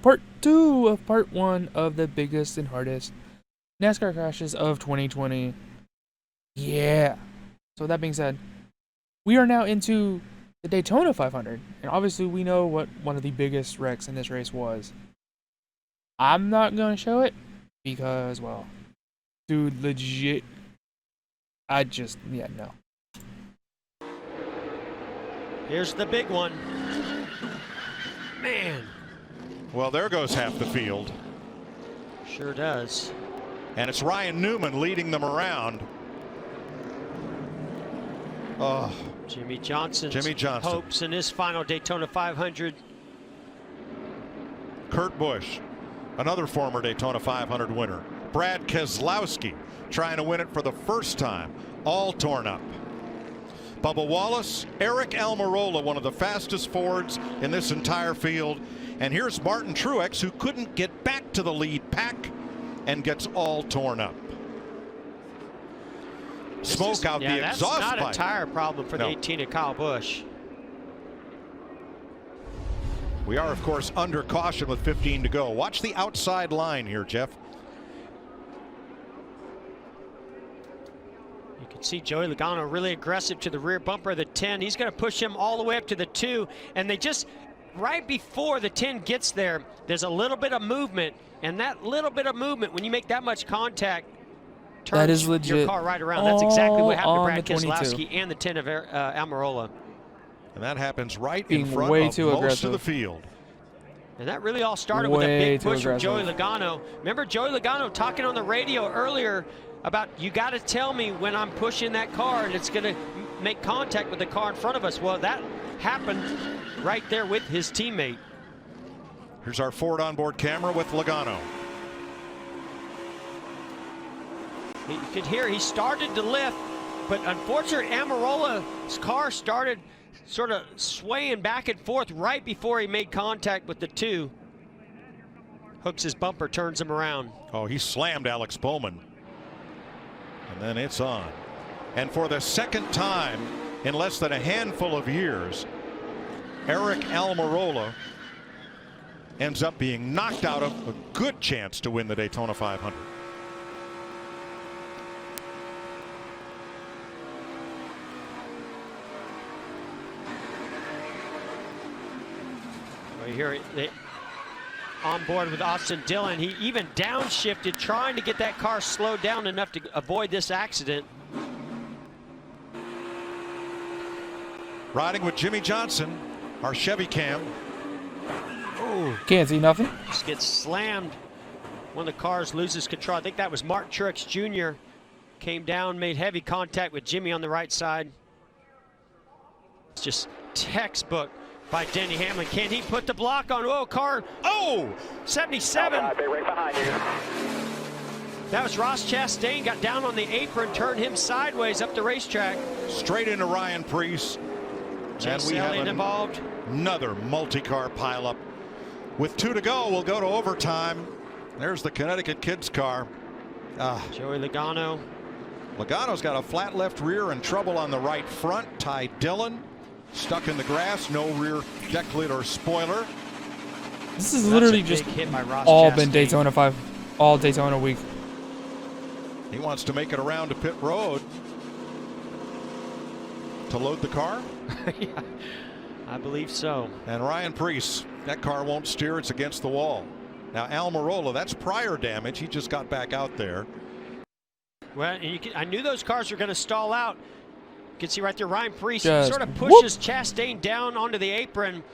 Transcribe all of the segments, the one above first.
part 2 of part 1 of the biggest and hardest NASCAR crashes of 2020. Yeah. So that being said, we are now into the Daytona 500, and obviously we know what one of the biggest wrecks in this race was. I'm not going to show it because, well, dude, legit, no. Here's the big one. Man. Well, there goes half the field. Sure does. And it's Ryan Newman leading them around. Oh, Jimmy Johnson. Hopes in his final Daytona 500. Kurt Busch, another former Daytona 500 winner. Brad Keselowski trying to win it for the first time, all torn up. Bubba Wallace, Eric Almirola, one of the fastest Fords in this entire field. And here's Martin Truex, who couldn't get back to the lead pack and gets all torn up. Smoke out the exhaust pipe. That's not a tire problem for the 18 of Kyle Busch. We are, of course, under caution with 15 to go. Watch the outside line here, Jeff. You can see Joey Logano really aggressive to the rear bumper of the 10. He's going to push him all the way up to the 2. And they just, right before the 10 gets there, there's a little bit of movement. And that little bit of movement, when you make that much contact, turns your car right around. That's exactly what happened to Brad Keselowski and the 10 of Almirola. And that happens right in front of most of the field. And that really all started with a big push from Joey Logano. Remember Joey Logano talking on the radio earlier about, you got to tell me when I'm pushing that car and it's going to make contact with the car in front of us. Well, that happened right there with his teammate. Here's our Ford onboard camera with Logano. You could hear he started to lift, but unfortunately Almirola's car started sort of swaying back and forth right before he made contact with the 2. Hooks his bumper, turns him around. Oh, he slammed Alex Bowman. And then it's on. And for the second time in less than a handful of years, Eric Almirola ends up being knocked out of a good chance to win the Daytona 500. Here on board with Austin Dillon. He even downshifted, trying to get that car slowed down enough to avoid this accident. Riding with Jimmy Johnson, our Chevy cam. Oh, can't see nothing. Just gets slammed when the cars loses control. I think that was Martin Truex Jr. Came down, made heavy contact with Jimmy on the right side. It's just textbook by Denny Hamlin. Can he put the block on? Oh, car. Oh, 77. Right behind you. That was Ross Chastain. Got down on the apron, turned him sideways up the racetrack. Straight into Ryan Preece. And we have involved. Another multi-car pileup. With 2 to go, we'll go to overtime. There's the Connecticut Kids car. Joey Logano. Logano's got a flat left rear and trouble on the right front. Ty Dillon stuck in the grass, no rear deck lid or spoiler. This is literally just all been Daytona 5, all Daytona week. He wants to make it around to pit road to load the car. Yeah, I believe so. And Ryan Preece, that car won't steer, it's against the wall. Now Almirola, that's prior damage, he just got back out there. Well, I knew those cars were going to stall out. You can see right there, Ryan Preece sort of pushes Chastain down onto the apron.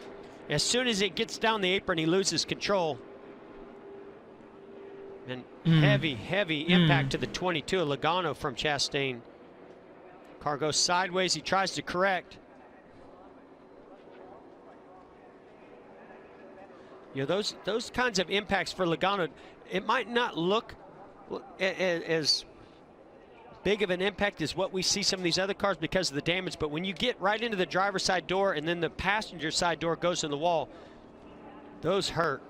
As soon as it gets down the apron, he loses control. And heavy impact to the 22 of Logano from Chastain. Car goes sideways, he tries to correct. You know, those kinds of impacts for Logano, it might not look as big of an impact as what we see some of these other cars because of the damage, but when you get right into the driver's side door and then the passenger side door goes in the wall, those hurt.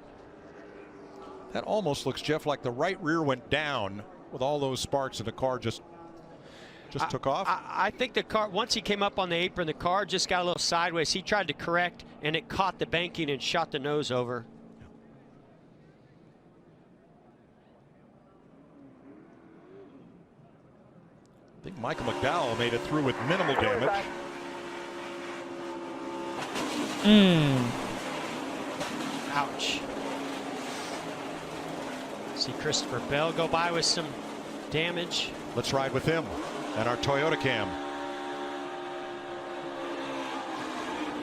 That almost looks, Jeff, like the right rear went down with all those sparks and the car just took off. I think the car, once he came up on the apron, the car just got a little sideways. He tried to correct and it caught the banking and shot the nose over. I think Michael McDowell made it through with minimal damage. Ouch. See Christopher Bell go by with some damage. Let's ride with him and our Toyota Cam.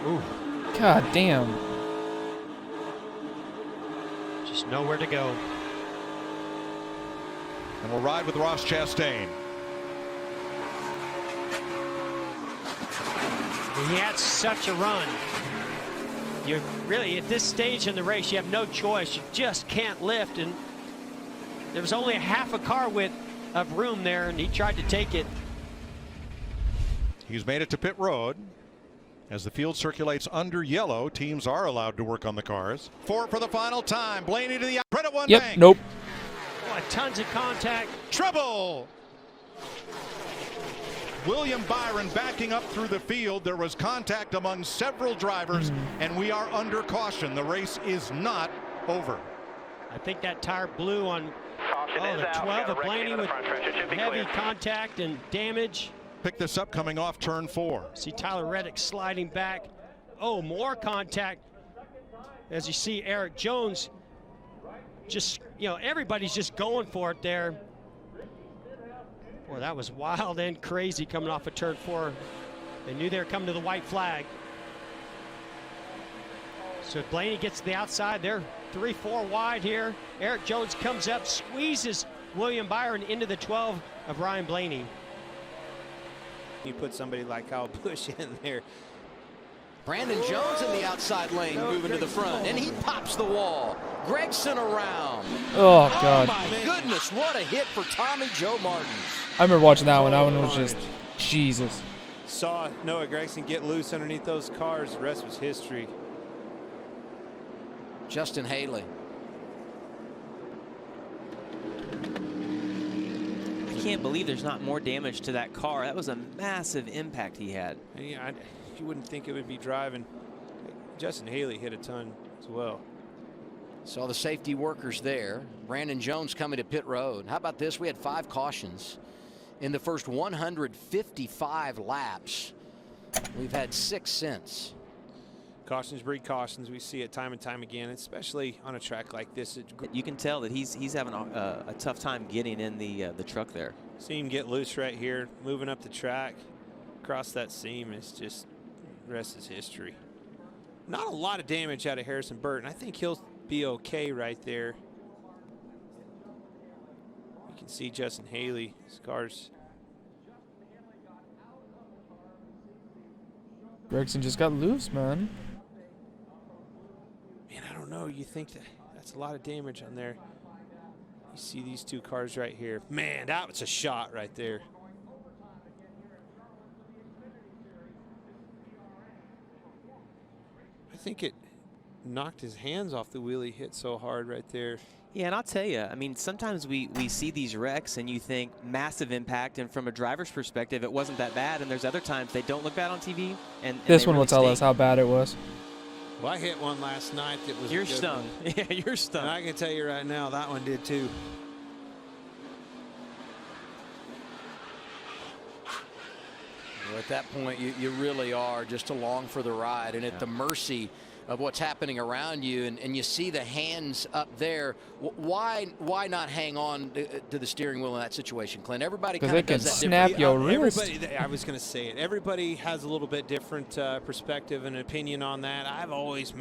Ooh. God damn. Just nowhere to go. And we'll ride with Ross Chastain. He had such a run. You're really, at this stage in the race, you have no choice. You just can't lift. And there was only a half a car width of room there, and he tried to take it. He's made it to pit road. As the field circulates under yellow, teams are allowed to work on the cars. 4 for the final time. Blaney to the credit one bank. Nope. Oh, tons of contact. Trouble. William Byron backing up through the field. There was contact among several drivers, and we are under caution. The race is not over. I think that tire blew on the 12 of Blaney with heavy contact and damage. Pick this up coming off turn 4. See Tyler Reddick sliding back. Oh, more contact. As you see Eric Jones, just, everybody's just going for it there. Boy, that was wild and crazy coming off of turn 4. They knew they were coming to the white flag. So Blaney gets to the outside. They're 3-4 wide here. Eric Jones comes up, squeezes William Byron into the 12 of Ryan Blaney. You put somebody like Kyle Busch in there. Brandon Jones in the outside lane, moving to the front, and he pops the wall. Gregson around. Oh, God. Oh, my goodness, what a hit for Tommy Joe Martins. I remember watching that one. That one was just, Jesus. Saw Noah Gregson get loose underneath those cars. The rest was history. Justin Haley. I can't believe there's not more damage to that car. That was a massive impact he had. And you wouldn't think it would be driving. Justin Haley hit a ton as well. Saw the safety workers there. Brandon Jones coming to pit road. How about this? We had 5 cautions in the first 155 laps. We've had 6 since. Cautions breed cautions. We see it time and time again, especially on a track like this. You can tell that he's having a tough time getting in the truck there. See him get loose right here, moving up the track, across that seam. It's just, the rest is history. Not a lot of damage out of Harrison Burton. I think he'll be okay right there. You can see Justin Haley, his car's. Gregson just got loose, man. Man, I don't know. You think that's a lot of damage on there. You see these 2 cars right here. Man, that was a shot right there. I think it knocked his hands off the wheel. He hit so hard right there. Yeah, and I'll tell you, I mean, sometimes we see these wrecks and you think massive impact, and from a driver's perspective, it wasn't that bad. And there's other times they don't look bad on TV. And this they one really will tell stink. us how bad it was. Well, I hit one last night that was. You're stung. Yeah, you're stung. And I can tell you right now, that one did too. Well, at that point, you really are just along for the ride and at the mercy of what's happening around you, and you see the hands up there. Why not hang on to the steering wheel in that situation, Clint? Everybody kind of does that snap differently. your wrist. I was going to say it. Everybody has a little bit different perspective and opinion on that. I've always,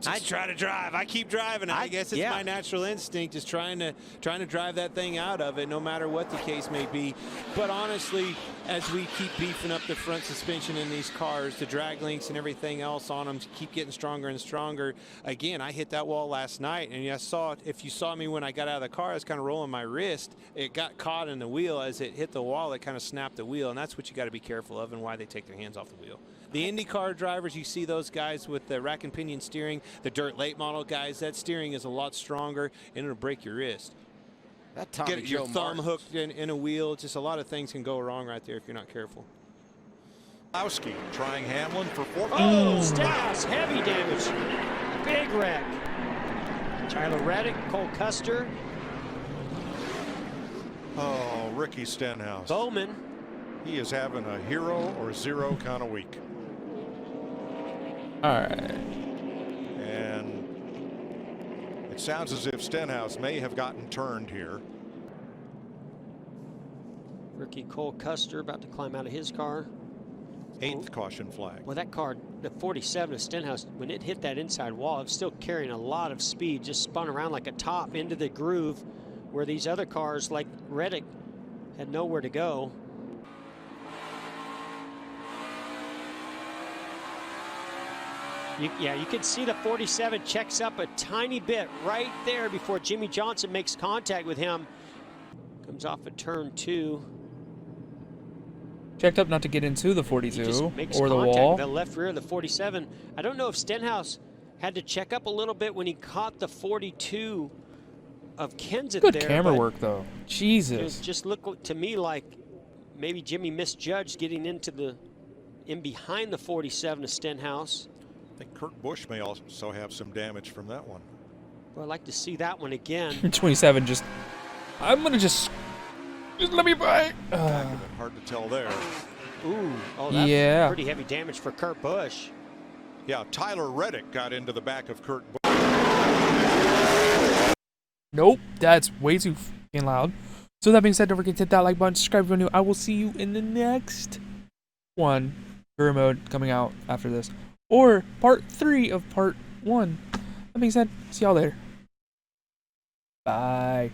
I try to drive. I keep driving. I guess it's my natural instinct is trying to drive that thing out of it, no matter what the case may be. But honestly, as we keep beefing up the front suspension in these cars, the drag links and everything else on them keep getting stronger and stronger. Again, I hit that wall last night, and if you saw me when I got out of the car, I was kind of rolling my wrist. It got caught in the wheel as it hit the wall. It kind of snapped the wheel, and that's what you got to be careful of and why they take their hands off the wheel. The IndyCar drivers, you see those guys with the rack and pinion steering, the dirt late model guys, that steering is a lot stronger and it'll break your wrist. That Tommy Get your Joe thumb Martins. hooked in a wheel. Just a lot of things can go wrong right there if you're not careful. Lowski trying Hamlin for 4. Oh, Stas, heavy damage. Big wreck. Tyler Reddick, Cole Custer. Oh, Ricky Stenhouse. Bowman. He is having a hero or zero kind of week. All right. And it sounds as if Stenhouse may have gotten turned here. Rookie Cole Custer about to climb out of his car. 8th caution flag. Well, that car, the 47 of Stenhouse, when it hit that inside wall, it's still carrying a lot of speed, just spun around like a top into the groove where these other cars like Reddick had nowhere to go. You can see the 47 checks up a tiny bit right there before Jimmy Johnson makes contact with him. Comes off of turn 2. Checked up not to get into the 42 or the wall. The left rear of the 47. I don't know if Stenhouse had to check up a little bit when he caught the 42 of Kenseth Good there. camera work, though. Jesus. It just looked to me like maybe Jimmy misjudged getting in behind the 47 of Stenhouse. I think Kurt Busch may also have some damage from that one. Well, I'd like to see that one again. 27 just... I'm going to just let me by. Hard to tell there. Ooh, oh, that's pretty heavy damage for Kurt Busch. Yeah, Tyler Reddick got into the back of Kurt Busch. Nope, that's way too fucking loud. So that being said, don't forget to hit that like button, subscribe if you're new. I will see you in the next one. Career mode coming out after this. Or part 3 of part 1. That being said, see y'all later. Bye.